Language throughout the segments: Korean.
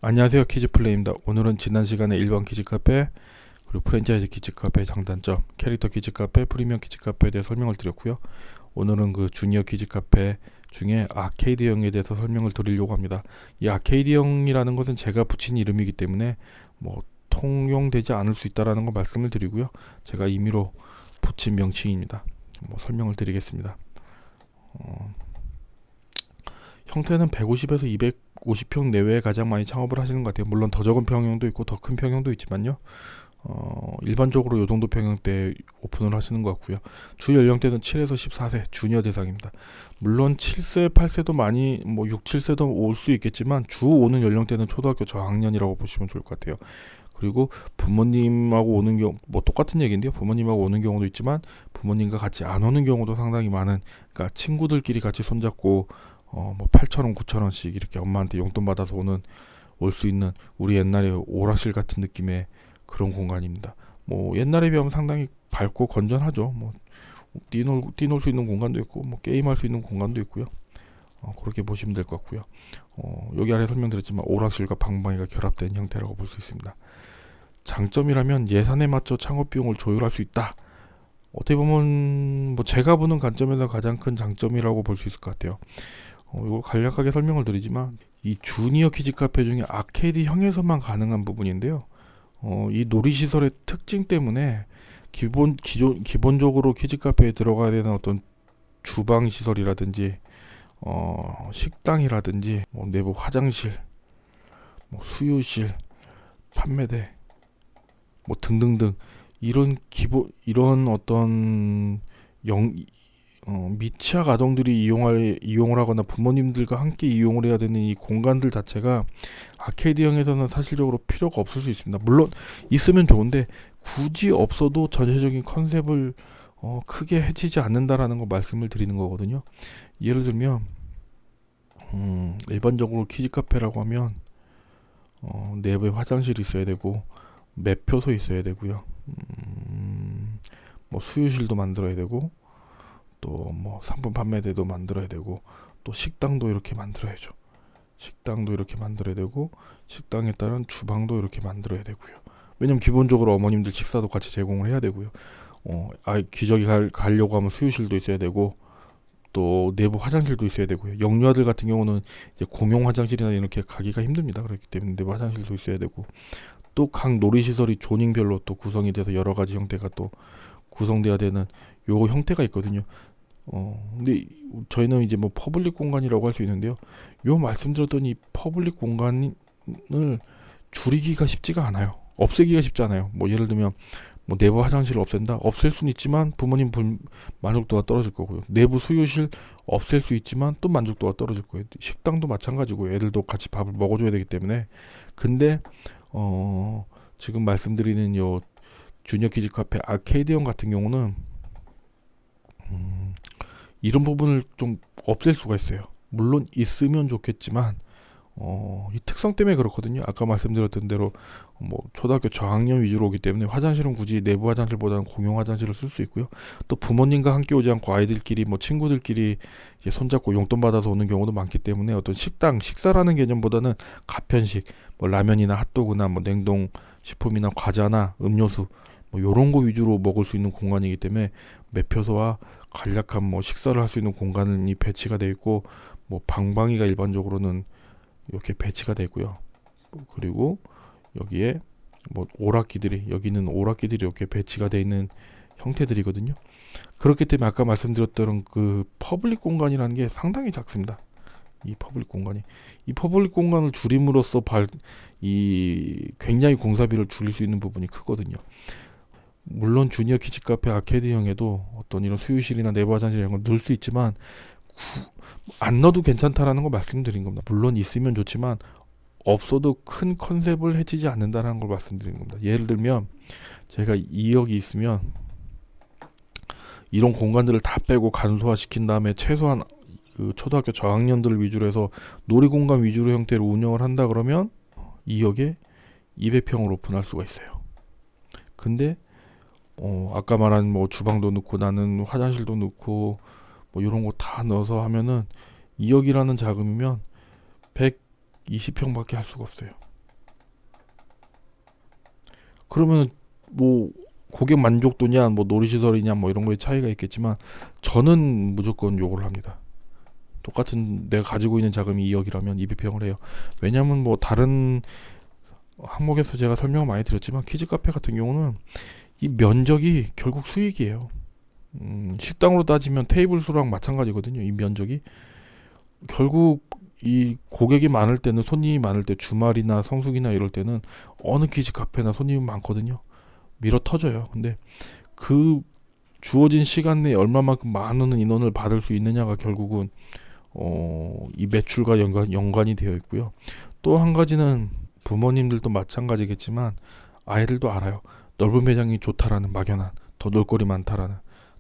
안녕하세요, 키즈플레이입니다. 오늘은 지난 시간에 일반 키즈카페 그리고 프랜차이즈 키즈카페의 장단점, 캐릭터 키즈카페, 프리미엄 키즈카페에 대해 설명을 드렸고요. 오늘은 그 주니어 키즈카페 중에 아케이드형에 대해서 설명을 드리려고 합니다. 이 아케이드형이라는 것은 제가 붙인 이름이기 때문에 뭐 통용되지 않을 수 있다라는 거 말씀을 드리고요. 제가 임의로 붙인 명칭입니다. 설명을 드리겠습니다. 형태는 150에서 250평 내외에 가장 많이 창업을 하시는 것 같아요. 물론 더 적은 평형도 있고 더 큰 평형도 있지만요. 일반적으로 요 정도 평형대 오픈을 하시는 것 같고요. 주 연령대는 7에서 14세 주니어 대상입니다. 물론 7세, 8세도 많이 6, 7세도 올 수 있겠지만 주 오는 연령대는 초등학교 저학년이라고 보시면 좋을 것 같아요. 그리고 부모님하고 오는 경우 똑같은 얘기인데요. 부모님하고 오는 경우도 있지만 부모님과 같이 안 오는 경우도 상당히 많은, 그러니까 친구들끼리 같이 손잡고 8,000원, 9,000원씩 이렇게 엄마한테 용돈 받아서 올 수 있는 우리 옛날에 오락실 같은 느낌의 그런 공간입니다. 옛날에 비하면 상당히 밝고 건전하죠. 뛰놀 수 있는 공간도 있고 게임할 수 있는 공간도 있고요. 그렇게 보시면 될 것 같고요. 여기 아래 설명드렸지만 오락실과 방방이가 결합된 형태라고 볼 수 있습니다. 장점이라면 예산에 맞춰 창업 비용을 조율할 수 있다. 어떻게 보면 제가 보는 관점에서 가장 큰 장점이라고 볼 수 있을 것 같아요. 이걸 간략하게 설명을 드리지만 이 주니어 키즈 카페 중에 아케이드형에서만 가능한 부분인데요. 이 놀이시설의 특징 때문에 기본적으로 키즈 카페에 들어가야 되는 어떤 주방 시설이라든지 식당이라든지 내부 화장실, 수유실, 판매대 등등등 이런 어떤 미취학 아동들이 이용을 하거나 부모님들과 함께 이용을 해야 되는 이 공간들 자체가 아케이드형에서는 사실적으로 필요가 없을 수 있습니다. 물론 있으면 좋은데 굳이 없어도 전체적인 컨셉을 크게 해치지 않는다라는 거 말씀을 드리는 거거든요. 예를 들면 일반적으로 키즈 카페라고 하면 내부에 화장실이 있어야 되고 매표소 있어야 되고요. 수유실도 만들어야 되고 또 상품 판매대도 만들어야 되고 또 식당도 이렇게 만들어야죠. 식당도 이렇게 만들어야 되고 식당에 따른 주방도 이렇게 만들어야 되고요. 왜냐면 기본적으로 어머님들 식사도 같이 제공을 해야 되고요. 기저귀 가려고 하면 수유실도 있어야 되고 또 내부 화장실도 있어야 되고요. 영유아들 같은 경우는 이제 공용 화장실이나 이렇게 가기가 힘듭니다. 그렇기 때문에 내부 화장실도 있어야 되고 또 각 놀이시설이 조닝별로 또 구성이 돼서 여러 가지 형태가 또 구성돼야 되는 요 형태가 있거든요. 근데 저희는 이제 퍼블릭 공간이라고 할 수 있는데요. 요 말씀드렸던 이 퍼블릭 공간을 줄이기가 쉽지가 않아요. 없애기가 쉽지 않아요. 예를 들면 내부 화장실을 없앤다? 없앨 수는 있지만 부모님 만족도가 떨어질 거고요. 내부 수유실 없앨 수 있지만 또 만족도가 떨어질 거예요. 식당도 마찬가지고 애들도 같이 밥을 먹어줘야 되기 때문에. 근데 지금 말씀드리는 요 주니어 키즈 카페 아케이드형 같은 경우는 이런 부분을 좀 없앨 수가 있어요. 물론 있으면 좋겠지만 이 특성 때문에 그렇거든요. 아까 말씀드렸던 대로 초등학교 저학년 위주로 오기 때문에 화장실은 굳이 내부 화장실보다는 공용 화장실을 쓸 수 있고요. 또 부모님과 함께 오지 않고 아이들끼리 친구들끼리 이제 손잡고 용돈 받아서 오는 경우도 많기 때문에 어떤 식사라는 개념보다는 가편식 라면이나 핫도그나 냉동 식품이나 과자나 음료수 요런 거 위주로 먹을 수 있는 공간이기 때문에 매표소와 간략한 식사를 할 수 있는 공간이 배치가 되어 있고 방방이가 일반적으로는 이렇게 배치가 되고요. 그리고 여기에 여기는 오락기들이 이렇게 배치가 되어 있는 형태들이거든요. 그렇기 때문에 아까 말씀드렸던 그 퍼블릭 공간이라는 게 상당히 작습니다. 이 퍼블릭 공간을 줄임으로써 굉장히 공사비를 줄일 수 있는 부분이 크거든요. 물론 주니어 키즈 카페 아케이드형에도 어떤 이런 수유실이나 내부 화장실 이런 걸 넣을 수 있지만 안 넣어도 괜찮다라는 걸 말씀드린 겁니다. 물론 있으면 좋지만 없어도 큰 컨셉을 해치지 않는다라는 걸 말씀드리는 겁니다. 예를 들면 제가 2억이 있으면 이런 공간들을 다 빼고 간소화시킨 다음에 최소한 그 초등학교 저학년들을 위주로 해서 놀이공간 위주로 형태로 운영을 한다 그러면 2억에 200평을 오픈할 수가 있어요. 근데 아까 말한 주방도 넣고 나는 화장실도 넣고 이런 거 다 넣어서 하면은 2억이라는 자금이면 120평밖에 할 수가 없어요. 그러면 뭐 고객 만족도냐 뭐 놀이시설이냐 뭐 이런 거에 차이가 있겠지만 저는 무조건 요걸 합니다. 똑같은 내가 가지고 있는 자금이 2억이라면 200평을 해요. 왜냐면 뭐 다른 항목에서 제가 설명을 많이 드렸지만 키즈 카페 같은 경우는 이 면적이 결국 수익이에요. 식당으로 따지면 테이블 수랑 마찬가지거든요. 이 면적이 결국 이 고객이 많을 때는 손님이 많을 때 주말이나 성수기나 이럴 때는 어느 키즈 카페나 손님이 많거든요. 밀어 터져요. 근데 그 주어진 시간 내에 얼마만큼 많은 인원을 받을 수 있느냐가 결국은 이 매출과 연관이 되어 있고요. 또 한 가지는 부모님들도 마찬가지겠지만 아이들도 알아요. 넓은 매장이 좋다라는 막연한, 더 놀거리 많다라는,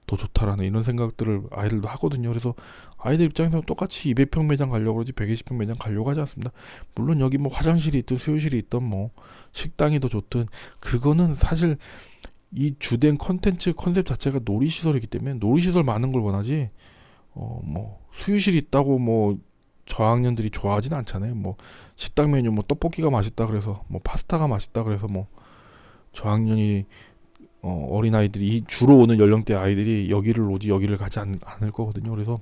더 좋다라는 이런 생각들을 아이들도 하거든요. 그래서 아이들 입장에서 똑같이 200평 매장 가려고 그러지 120평 매장 가려고 하지 않습니다. 물론 여기 뭐 화장실이 있든 수유실이 있든 뭐 식당이 더 좋든 그거는 사실 이 주된 컨셉 자체가 놀이시설이기 때문에 놀이시설 많은 걸 원하지 뭐 수유실이 있다고 뭐 저학년들이 좋아하진 않잖아요. 뭐 식당 메뉴 뭐 떡볶이가 맛있다 그래서 뭐 파스타가 맛있다 그래서 뭐 저학년이 어린아이들이 주로 오는 연령대 아이들이 여기를 오지 여기를 가지 않을 거거든요. 그래서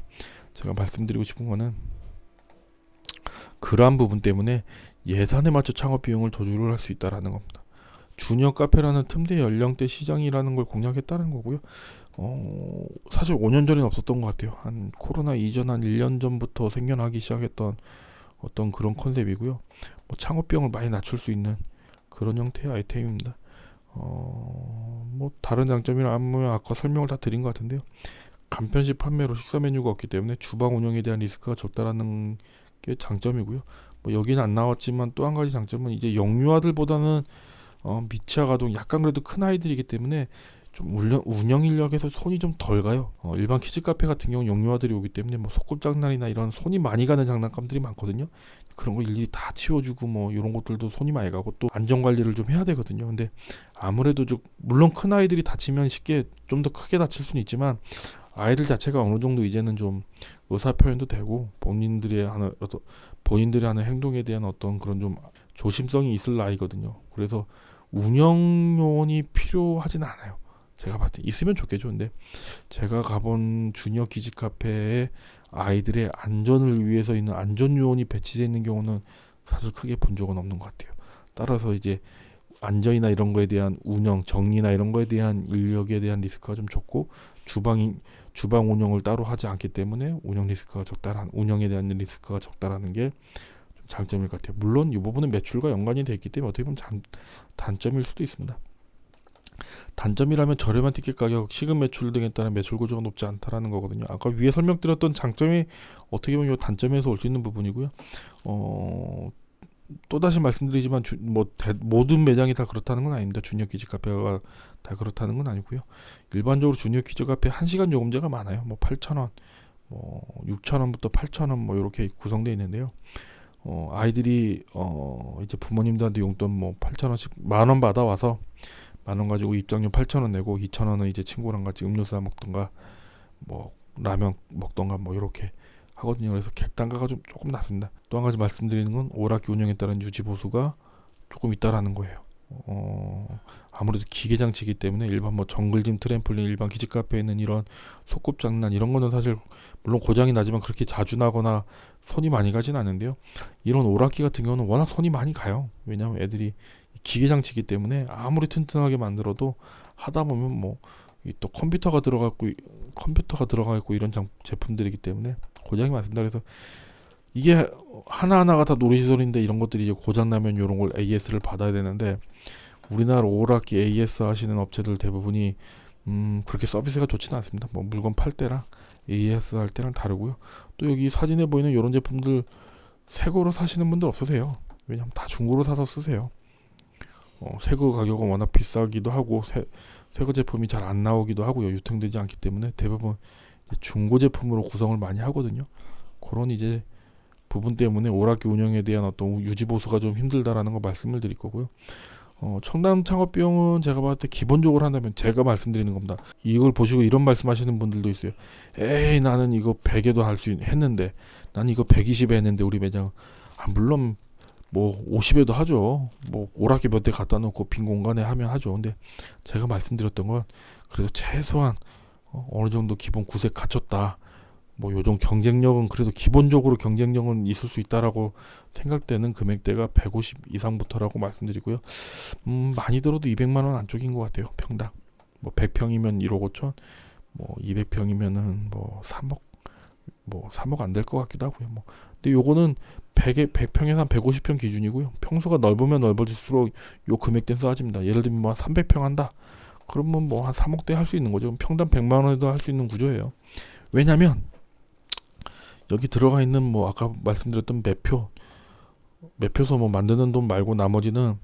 제가 말씀드리고 싶은 거는 그러한 부분 때문에 예산에 맞춰 창업 비용을 조절을 할 수 있다라는 겁니다. 주니어 카페라는 틈새 연령대 시장이라는 걸 공략했다는 거고요. 사실 5년 전에는 없었던 것 같아요. 한 코로나 이전 한 1년 전부터 생겨나기 시작했던 어떤 그런 컨셉이고요. 뭐 창업 비용을 많이 낮출 수 있는 그런 형태의 아이템입니다. 뭐 다른 장점이라면 아까 설명을 다 드린 것 같은데요. 간편식 판매로 식사 메뉴가 없기 때문에 주방 운영에 대한 리스크가 적다라는 게 장점이고요. 뭐 여기는 안 나왔지만 또 한 가지 장점은 이제 영유아들보다는 미취학 아동 약간 그래도 큰 아이들이기 때문에 좀 운영 인력에서 손이 좀 덜 가요. 일반 키즈 카페 같은 경우 영유아들이 오기 때문에 뭐 소꿉장난이나 이런 손이 많이 가는 장난감들이 많거든요. 그런 거 일일이 다 치워주고 뭐 이런 것들도 손이 많이 가고 또 안전 관리를 좀 해야 되거든요. 근데 아무래도 좀 물론 큰 아이들이 다치면 쉽게 좀 더 크게 다칠 수는 있지만 아이들 자체가 어느 정도 이제는 좀 의사 표현도 되고 본인들의 하는 행동에 대한 어떤 그런 좀 조심성이 있을 나이거든요. 그래서 운영 요원이 필요하진 않아요. 제가 봤을 때 있으면 좋겠죠. 근데 제가 가본 주니어 키즈 카페에 아이들의 안전을 위해서 있는 안전 요원이 배치되어 있는 경우는 사실 크게 본 적은 없는 것 같아요. 따라서 이제 안전이나 이런 거에 대한 운영, 정리나 이런 거에 대한 인력에 대한 리스크가 좀 적고 주방 운영을 따로 하지 않기 때문에 운영에 대한 리스크가 적다라는 게 장점일 것 같아요. 물론 이 부분은 매출과 연관이 되어 있기 때문에 어떻게 보면 단점일 수도 있습니다. 단점이라면 저렴한 티켓 가격, 식은 매출 등에 따른 매출 구조가 높지 않다라는 거거든요. 아까 위에 설명드렸던 장점이 어떻게 보면 이 단점에서 올 수 있는 부분이고요. 또다시 말씀드리지만 모든 매장이 다 그렇다는 건 아닙니다. 주니어 키즈 카페가 다 그렇다는 건 아니고요. 일반적으로 주니어 키즈 카페 1시간 요금제가 많아요. 뭐 8,000원, 뭐 6,000원부터 8,000원 뭐 이렇게 구성되어 있는데요. 아이들이 이제 부모님들한테 용돈 뭐 8,000원씩 만원 받아와서 만원 가지고 입장료 8,000원 내고 2,000원은 이제 친구랑 같이 음료수 사 먹던가 뭐 라면 먹던가 뭐 이렇게 하거든요. 그래서 객단가가 좀 조금 낮습니다. 또 한 가지 말씀드리는 건 5학기 운영에 따른 유지 보수가 조금 있다라는 거예요. 아무래도 기계 장치이기 때문에 일반 뭐 정글짐, 트램폴린, 일반 키즈 카페에 있는 이런 소꿉장난 이런 거는 사실 물론 고장이 나지만 그렇게 자주 나거나 손이 많이 가진 않은데요. 이런 오락기 같은 경우는 워낙 손이 많이 가요. 왜냐하면 애들이 기계 장치이기 때문에 아무리 튼튼하게 만들어도 하다 보면 뭐 또 컴퓨터가 들어가 있고 이런 제품들이기 때문에 고장이 많습니다. 그래서 이게 하나하나가 다 놀이시설인데 이런 것들이 이제 고장나면 이런 걸 AS를 받아야 되는데 우리나라 오락기 AS 하시는 업체들 대부분이 그렇게 서비스가 좋지는 않습니다. 뭐 물건 팔 때랑 AS 할 때랑 다르고요. 또 여기 사진에 보이는 이런 제품들 새거로 사시는 분들 없으세요. 왜냐하면 다 중고로 사서 쓰세요. 새거 가격은 워낙 비싸기도 하고 새거 제품이 잘 안 나오기도 하고요. 유통되지 않기 때문에 대부분 중고 제품으로 구성을 많이 하거든요. 그런 이제 부분 때문에 오락기 운영에 대한 어떤 유지 보수가 좀 힘들다라는 거 말씀을 드릴 거고요. 청담 창업 비용은 제가 봤을 때 기본적으로 한다면 제가 말씀드리는 겁니다. 이걸 보시고 이런 말씀하시는 분들도 있어요. 에이 나는 이거 100에도 할 수 했는데 난 이거 120에 했는데 우리 매장 물론 뭐 50에도 하죠. 뭐 오락기 몇 대 갖다 놓고 빈 공간에 하면 하죠. 근데 제가 말씀드렸던 건 그래도 최소한 어느 정도 기본 구색 갖췄다. 뭐 요즘 경쟁력은 그래도 기본적으로 경쟁력은 있을 수 있다라고 생각되는 금액대가 150 이상부터라고 말씀드리고요. 많이 들어도 200만 원 안쪽인 것 같아요. 평당. 뭐 100평이면 1억 5천, 뭐 200평이면은 뭐 3억, 뭐 3억 안 될 것 같기도 하고요. 뭐 근데 요거는 100평에서 한 150평 기준이고요. 평수가 넓으면 넓어질수록 요 금액대는 쏴집니다. 예를 들면 뭐 300평 한다. 그러면 뭐 한 3억대 할 수 있는 거죠. 평당 100만 원에도 할 수 있는 구조예요. 왜냐면 여기 들어가 있는 뭐 아까 말씀드렸던 매표소 뭐 만드는 돈 말고 나머지는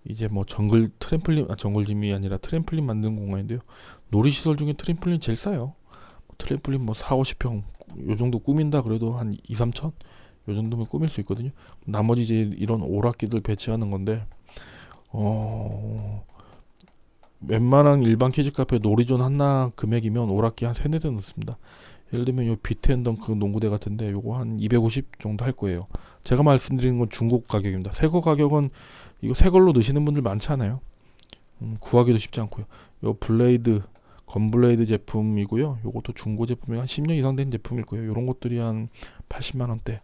이제 뭐 정글짐이 아니라 트램플린 만드는 공간인데요. 놀이시설 중에 트램플린 제일 싸요. 트램플린 뭐 4, 50평 요 정도 꾸민다 그래도 한 2, 3천 요 정도면 꾸밀 수 있거든요. 나머지 이제 이런 오락기들 배치하는 건데 웬만한 일반 키즈카페 놀이존 하나 금액이면 오락기 한 3, 4대 넣습니다. 예를 들면 요 비트앤덩크 농구대 같은데 요거 한 250 정도 할 거예요. 제가 말씀드리는 건 중고 가격입니다. 새거 가격은 이거 새 걸로 넣으시는 분들 많잖아요. 구하기도 쉽지 않고요. 요 건블레이드 제품이고요. 요것도 중고 제품이 한 10년 이상 된 제품일 거예요. 요런 것들이 한 80만 원대.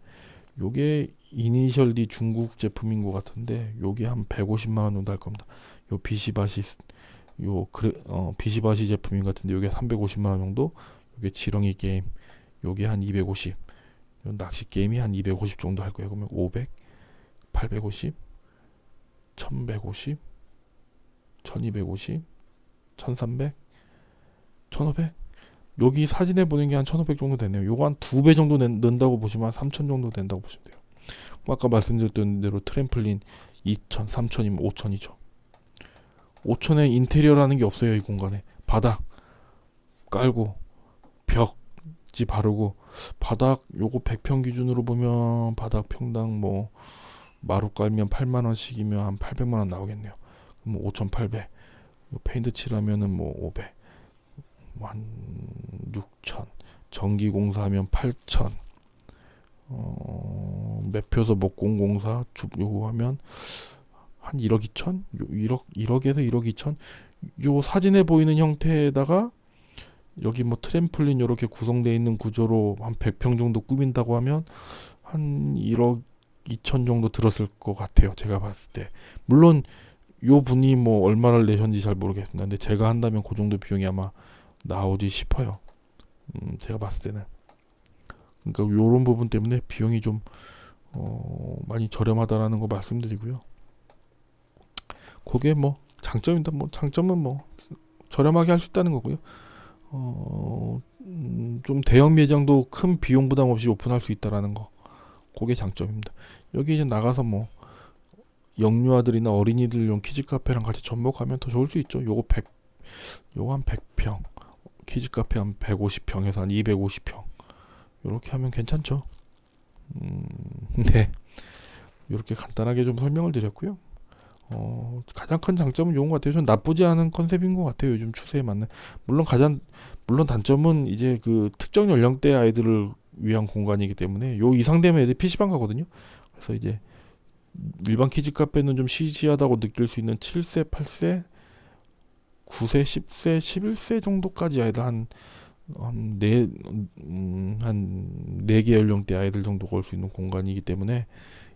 요게 이니셜 D 중국 제품인 것 같은데 요게 한 150만 원 정도 할 겁니다. 요 비시바시 제품인 것 같은데 요게 350만 원 정도. 요게 지렁이 게임 요게 한 250. 요 낚시 게임이 한 250 정도 할 거예요. 그러면 500, 850, 1150, 1250, 1300, 1500. 여기 사진에 보는 게 한 1500 정도 되네요. 요거 한 2배 정도 넣는다고 보시면 한 3000 정도 된다고 보시면 돼요. 아까 말씀드렸던 대로 트램플린 2000, 3000이면 5000이죠. 5000에 인테리어라는 게 없어요. 이 공간에 바닥 깔고 벽지 바르고 바닥 요거 100평 기준으로 보면 바닥 평당 뭐 마루 깔면 8만원씩이면 한 800만원 나오겠네요. 그럼 5800 페인트 칠하면은 뭐 500 한 6천 전기 공사하면 8천 매표소 목공 공사 요거 하면 한 1억 2천 1억에서 1억 2천 요 사진에 보이는 형태에다가 여기 뭐 트램플린 이렇게 구성되어 있는 구조로 한 100평 정도 꾸민다고 하면 한 1억 2천 정도 들었을 것 같아요. 제가 봤을 때. 물론 요 분이 뭐 얼마를 내셨는지 잘 모르겠습니다. 근데 제가 한다면 그 정도 비용이 아마 나오지 싶어요. 제가 봤을 때는. 그러니까 요런 부분 때문에 비용이 좀 많이 저렴하다라는 거 말씀드리고요. 그게 뭐 장점입니다. 뭐 장점은 뭐 저렴하게 할 수 있다는 거고요. 좀 대형 매장도 큰 비용 부담 없이 오픈할 수 있다라는 거. 그게 장점입니다. 여기 이제 나가서 뭐 영유아들이나 어린이들용 키즈 카페랑 같이 접목하면 더 좋을 수 있죠. 요거 한 100평. 키즈 카페 한 150평에서 한 250평. 요렇게 하면 괜찮죠. 네. 요렇게 간단하게 좀 설명을 드렸고요. 가장 큰 장점은 좋은 것 같아요. 좀 나쁘지 않은 컨셉인 것 같아요. 요즘 추세에 맞는. 물론 단점은 이제 그 특정 연령대 아이들을 위한 공간이기 때문에 요 이상 되면 애들 PC방 가거든요. 그래서 이제 일반 키즈 카페는 좀 시시하다고 느낄 수 있는 7세, 8세, 9세, 10세, 11세 정도까지 아이들 한 4개 연령대 아이들 정도가 올 수 있는 공간이기 때문에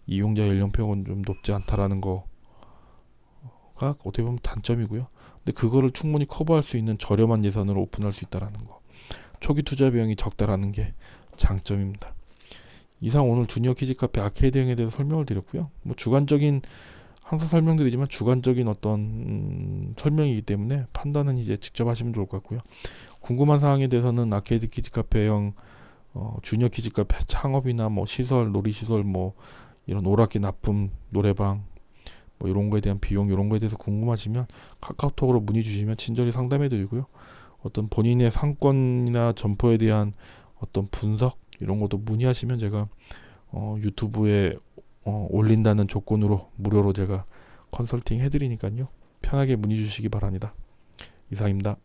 이용자 연령표는 좀 높지 않다라는 거가 어떻게 보면 단점이고요. 근데 그거를 충분히 커버할 수 있는 저렴한 예산으로 오픈할 수 있다라는 거. 초기 투자 비용이 적다라는 게 장점입니다. 이상 오늘 주니어 키즈 카페 아케이드형에 대해서 설명을 드렸고요. 뭐 항상 설명드리지만 주관적인 어떤 설명이기 때문에 판단은 이제 직접 하시면 좋을 것 같고요. 궁금한 사항에 대해서는 아케이드 키즈 카페형 주니어 키즈 카페 창업이나 뭐 시설, 놀이시설 뭐 이런 오락기 납품, 노래방 뭐 이런 거에 대한 비용 이런 거에 대해서 궁금하시면 카카오톡으로 문의 주시면 친절히 상담해 드리고요. 어떤 본인의 상권이나 점포에 대한 어떤 분석 이런 것도 문의하시면 제가 유튜브에 올린다는 조건으로 무료로 제가 컨설팅 해드리니까요. 편하게 문의 주시기 바랍니다. 이상입니다.